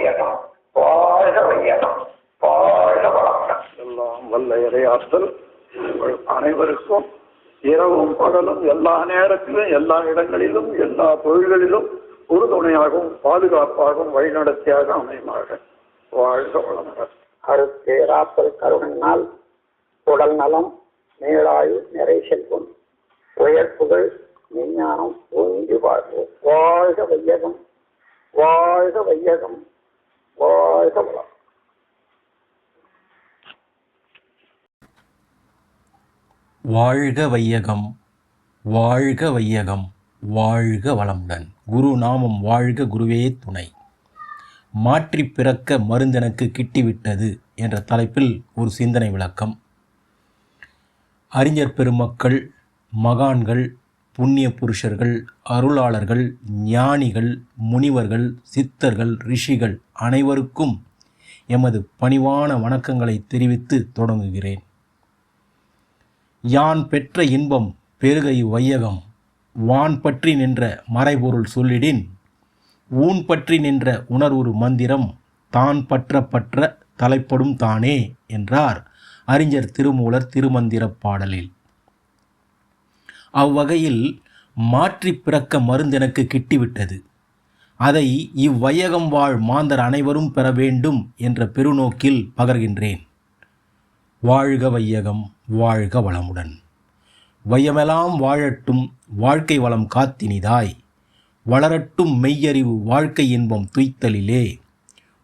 வையகம், வாழ்க வையகம், வாழ்க வளமுடன். எல்லாம் வல்ல இறையாற்றல் அனைவருக்கும் இரவும் பகலும் எல்லா நேரத்திலும் எல்லா இடங்களிலும் எல்லா தொழில்களிலும் உறுதுணையாகவும் பாதுகாப்பாகவும் வழிநடத்தியாக அமையமாக. வாழ்க வளமுடன். அருட்பேராற்றல் கருணையினால் உடல் நலம், மேலாயு, நிறை செல்வம், உயர்ப்புகள், விஞ்ஞானம் ஓங்கி வாழ்வு. வாழ்க வையகம், வாழ்க வையகம், வாழ்க வளம். வாழ்க வையகம், வாழ்க வையகம், வாழ்க வளமுடன். குரு நாமம் வாழ்க, குருவே துணை. மாற்றி பிறக்க மருந்தெனக்கு கிட்டிவிட்டது என்ற தலைப்பில் ஒரு சிந்தனை விளக்கம். அறிஞர் பெருமக்கள், மகான்கள், புண்ணிய புருஷர்கள், அருளாளர்கள், ஞானிகள், முனிவர்கள், சித்தர்கள், ரிஷிகள் அனைவருக்கும் எமது பணிவான வணக்கங்களை தெரிவித்து தொடங்குகிறேன். யான் பெற்ற இன்பம் பெருகை வையகம், வான் பற்றி நின்ற மறைபொருள் சொல்லிடின், ஊன் பற்றி நின்ற உணர்வுறு மந்திரம், தான் பற்ற பற்ற தலைப்படும் தானே என்றார் அறிஞர் திருமூலர் திருமந்திரப் பாடலில். அவ்வகையில் மாற்றி பிறக்க மருந்தெனக்கு கிட்டிவிட்டது, அதை இவ்வையகம் வாழ் மாந்தர் அனைவரும் பெற வேண்டும் என்ற பெருநோக்கில் பகர்கின்றேன். வாழ்க வையகம், வாழ்க வளமுடன். வையமெல்லாம் வாழட்டும், வாழ்க்கை வளம் காத்தினிதாய், வளரட்டும் மெய்யறிவு வாழ்க்கை இன்பம் துய்த்தலிலே,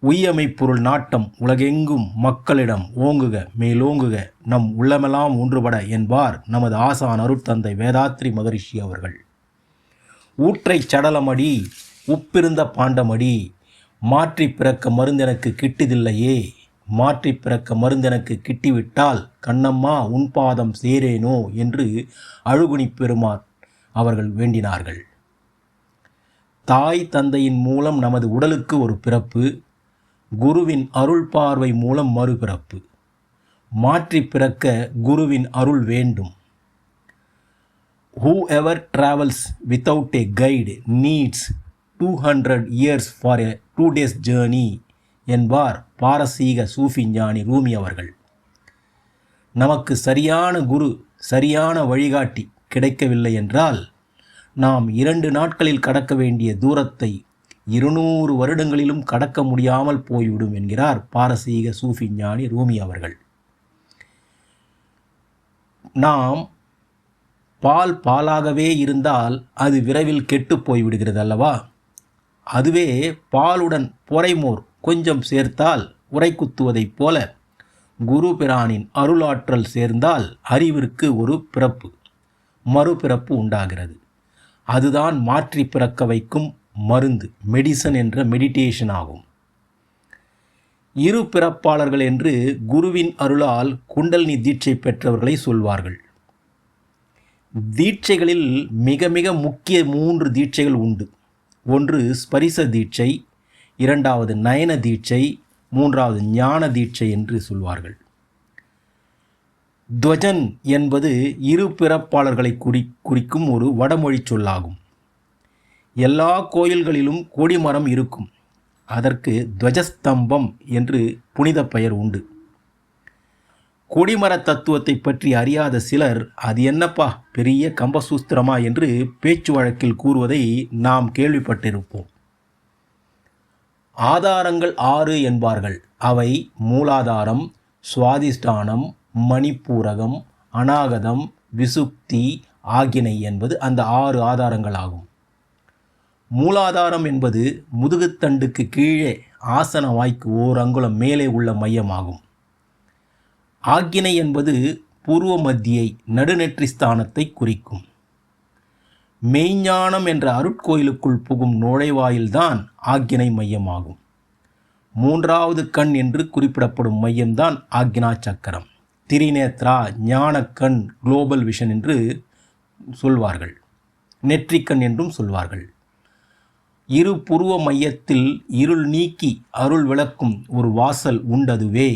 உய்யமை பொருள் நாட்டம் உலகெங்கும் மக்களிடம் ஓங்குக மேலோங்குக, நம் உள்ளமெல்லாம் ஒன்றுபட என்பார் நமது ஆசான் அருட்தந்தை வேதாத்ரி மகரிஷி அவர்கள். ஊற்றைச் சடலமடி உப்பிருந்த பாண்டமடி, மாற்றி பிறக்க மருந்தெனக்கு கிட்டுதில்லையே, மாற்றி பிறக்க மருந்தெனக்கு கிட்டிவிட்டால் கண்ணம்மா உன் பாதம் சேரேனோ என்று அழுகுனி பெருமான் அவர்கள் வேண்டினார்கள். தாய் தந்தையின் மூலம் நமது உடலுக்கு ஒரு பிறப்பு, குருவின் அருள் பார்வை மூலம் மறுபிறப்பு. மாற்றி பிறக்க குருவின் அருள் வேண்டும். Whoever travels without a guide needs 200 years for a 2 days journey என்பார் பாரசீக சூஃபி ஞானி ரூமி அவர்கள். நமக்கு சரியான குரு, சரியான வழிகாட்டி கிடைக்கவில்லை என்றால் நாம் 2 நாட்களில் கடக்க வேண்டிய தூரத்தை 200 வருடங்களிலும் கடக்க முடியாமல் போய்விடும் என்கிறார் பாரசீக சூஃபி ஞானி ரூமி அவர்கள். நாம் பாலாகவே இருந்தால் அது விரைவில் கெட்டு போய்விடுகிறது அல்லவா? அதுவே பாலுடன் பொறைமோர் கொஞ்சம் சேர்த்தால் உரை குத்துவதைப் போல குரு பிரானின் அருளாற்றல் சேர்ந்தால் அறிவிற்கு ஒரு பிறப்பு, மறுபிறப்பு உண்டாகிறது. அதுதான் மாற்றி பிறக்க வைக்கும் மருந்து, மெடிசன் என்ற மெடிடேஷன் ஆகும். இரு பிறப்பாளர்கள் என்று குருவின் அருளால் குண்டலினி தீட்சை பெற்றவர்களை சொல்வார்கள். தீட்சைகளில் மிக மிக முக்கிய 3 தீட்சைகள் உண்டு. ஒன்று ஸ்பரிச தீட்சை, 2வது நயன தீட்சை, 3வது ஞான தீட்சை என்று சொல்வார்கள். துவஜன் என்பது இரு பிறப்பாளர்களை குறிக்கும் ஒரு வடமொழி சொல்லாகும். எல்லா கோயில்களிலும் கொடிமரம் இருக்கும். அதற்கு துவஜஸ்தம்பம் என்று புனித பெயர் உண்டு. கொடிமர தத்துவத்தை பற்றி அறியாத சிலர் அது என்னப்பா பெரிய கம்பசூஸ்திரமா என்று பேச்சு வழக்கில் கூறுவதை நாம் கேள்விப்பட்டிருப்போம். ஆதாரங்கள் 6 என்பார்கள். அவை மூலாதாரம், சுவாதிஷ்டானம், மணிப்பூரகம், அநாகதம், விசுக்தி, ஆகினை என்பது அந்த 6 ஆதாரங்கள் ஆகும். மூலாதாரம் என்பது முதுகுத்தண்டுக்கு கீழே ஆசன வாய்க்கு 1 அங்குலம் மேலே உள்ள மையமாகும். ஆக்கினை என்பது பூர்வ மத்தியை நடுநெற்றி ஸ்தானத்தை குறிக்கும். மெய்ஞானம் என்ற அருட்கோயிலுக்குள் புகும் நுழைவாயில்தான் ஆக்கினை மையமாகும். 3வது கண் என்று குறிப்பிடப்படும் மையம்தான் ஆக்ஞா சக்கரம். திரிநேத்ரா, ஞானக்கண், குளோபல் விஷன் என்று சொல்வார்கள். நெற்றிக்கண் என்றும் சொல்வார்கள். இரு புருவ மையத்தில் இருள் நீக்கி அருள் விளக்கும் ஒரு வாசல் உண்டதுவே.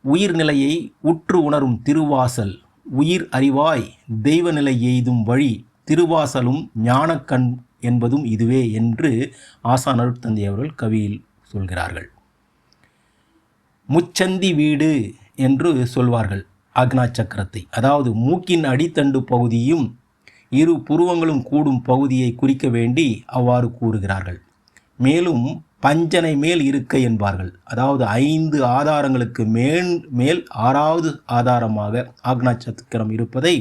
உயிர்நிலையை உற்று உணரும் திருவாசல், உயிர் அறிவாய் தெய்வநிலை எய்தும் வழி திருவாசலும் ஞானக்கண் என்பதும் இதுவே என்று ஆசான் அருட்தந்தை அவர்கள் கவியில் சொல்கிறார்கள். முச்சந்தி வீடு என்று சொல்வார்கள் ஆக்னா சக்கரத்தை. அதாவது மூக்கின் அடித்தண்டு பகுதியும் இரு புருவங்களும் கூடும் பகுதியை குறிக்க வேண்டி அவ்வாறு கூறுகிறார்கள். மேலும் பஞ்சனை மேல் இருக்கை என்பார்கள். அதாவது 5 ஆதாரங்களுக்கு மேல் 6வது ஆதாரமாக ஆக்னா சக்கரம் இருப்பதை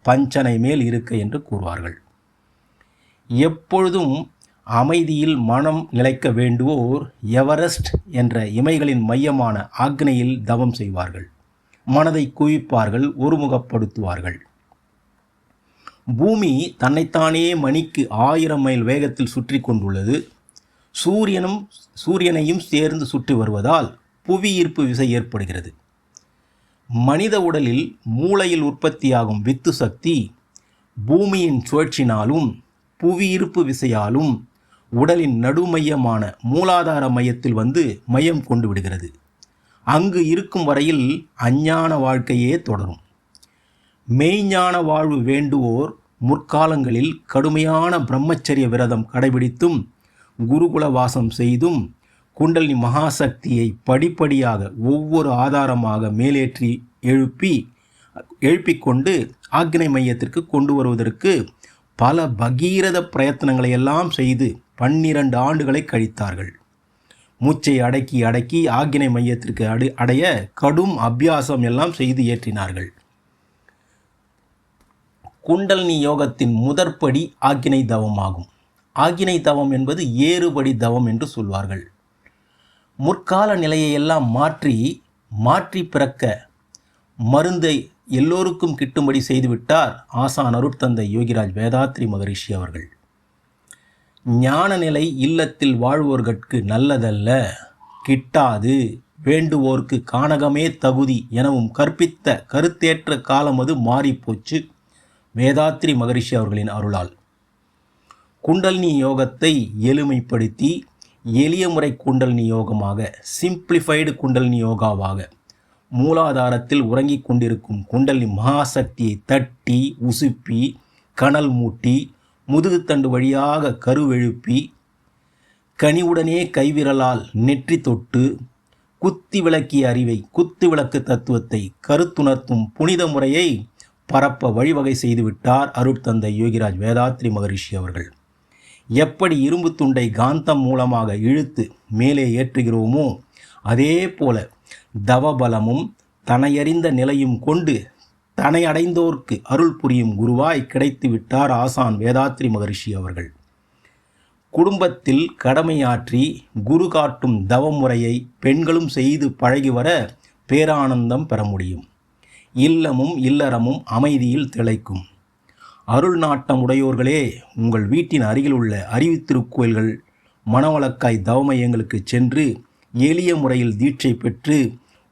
பஞ்சனை மேல் இருக்கை என்று கூறுவார்கள். எப்பொழுதும் அமைதியில் மனம் நிலைக்க வேண்டுவோர் எவரெஸ்ட் என்ற இமைகளின் மையமான ஆக்னையில் தவம் செய்வார்கள். மனதை குவிப்பார்கள், ஒருமுகப்படுத்துவார்கள். பூமி தன்னைத்தானே மணிக்கு 1000 மைல் வேகத்தில் சுற்றி கொண்டுள்ளது. சூரியனையும் சேர்ந்து சுற்றி வருவதால் புவி ஈர்ப்பு விசை ஏற்படுகிறது. மனித உடலில் மூளையில் உற்பத்தியாகும் வித்து சக்தி பூமியின் சுழற்சினாலும் புவி ஈர்ப்பு விசையாலும் உடலின் நடுமையமான மூலாதார மையத்தில் வந்து மையம் கொண்டு விடுகிறது. அங்கு இருக்கும் வரையில் அஞ்ஞான வாழ்க்கையே தொடரும். மெய்ஞான வாழ்வு வேண்டுவோர் முற்காலங்களில் கடுமையான பிரம்மச்சரிய விரதம் கடைபிடித்தும் குருகுல வாசம் செய்தும் குண்டலினி மகாசக்தியை படிப்படியாக ஒவ்வொரு ஆதாரமாக மேலேற்றி எழுப்பிக்கொண்டு ஆக்னை மையத்திற்கு கொண்டு வருவதற்கு பல பகீரத பிரயத்தனங்களை எல்லாம் செய்து 12 ஆண்டுகளை கழித்தார்கள். மூச்சை அடக்கி ஆக்னை மையத்திற்கு அடைய கடும் அபியாசம் எல்லாம் செய்து ஏற்றினார்கள். குண்டலினி யோகத்தின் முதற்படி ஆக்னை தவமாகும். ஆக்னை தவம் என்பது ஏறுபடி தவம் என்று சொல்வார்கள். முற்கால நிலையையெல்லாம் மாற்றி பிறக்க மருந்தை எல்லோருக்கும் கிட்டும்படி செய்துவிட்டார் ஆசான் அருட்தந்தை யோகிராஜ் வேதாத்ரி மகரிஷி அவர்கள். ஞான நிலை இல்லத்தில் வாழ்வோர்கட்கு நல்லதல்ல, கிட்டாது, வேண்டுவோர்க்கு கானகமே தகுதி எனவும் கற்பித்த கருத்தேற்ற காலம் அது மாறிப்போச்சு வேதாத்ரி மகரிஷி அவர்களின் அருளால். குண்டலினி யோகத்தை எளிமைப்படுத்தி எளிய முறை குண்டலினி யோகமாக, சிம்பிளிஃபைடு குண்டலினி யோகாவாக, மூலாதாரத்தில் உறங்கிக் கொண்டிருக்கும் குண்டலினி மகாசக்தியை தட்டி உசுப்பி கனல் மூட்டி முதுகுத்தண்டு வழியாக கருவெழுப்பி கனிவுடனே கைவிரலால் நெற்றி தொட்டு குத்தி விளக்கிய அறிவை, குத்து விளக்கு தத்துவத்தை கருத்துணர்த்தும் புனித முறையை பரப்ப வழிவகை செய்துவிட்டார் அருட்தந்தை யோகிராஜ் வேதாத்ரி மகரிஷி அவர்கள். எப்படி இரும்பு துண்டை காந்தம் மூலமாக இழுத்து மேலே ஏற்றுகிறோமோ அதே போல தவபலமும் தனையறிந்த நிலையும் கொண்டு தனை அடைந்தோர்க்கு அருள் புரியும் குருவாய் கிடைத்து விட்டார் ஆசான் வேதாத்ரி மகரிஷி அவர்கள். குடும்பத்தில் கடமையாற்றி குரு காட்டும் தவமுறையை பெண்களும் செய்து பழகி வர பேரானந்தம் பெற முடியும். இல்லமும் இல்லறமும் அமைதியில் திளைக்கும். அருள் நாட்டம் உடையோர்களே, உங்கள் வீட்டின் அருகில் உள்ள அறிவுத்திருக்கோயில்கள், மனவளக்காய் தவமையங்களுக்கு சென்று எளிய முறையில் தீட்சை பெற்று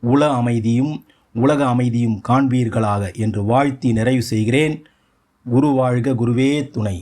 உலக அமைதியும் காண்பீர்களாக என்று வாழ்த்தி நிறைவு செய்கிறேன். குரு வாழ்க, குருவே துணை.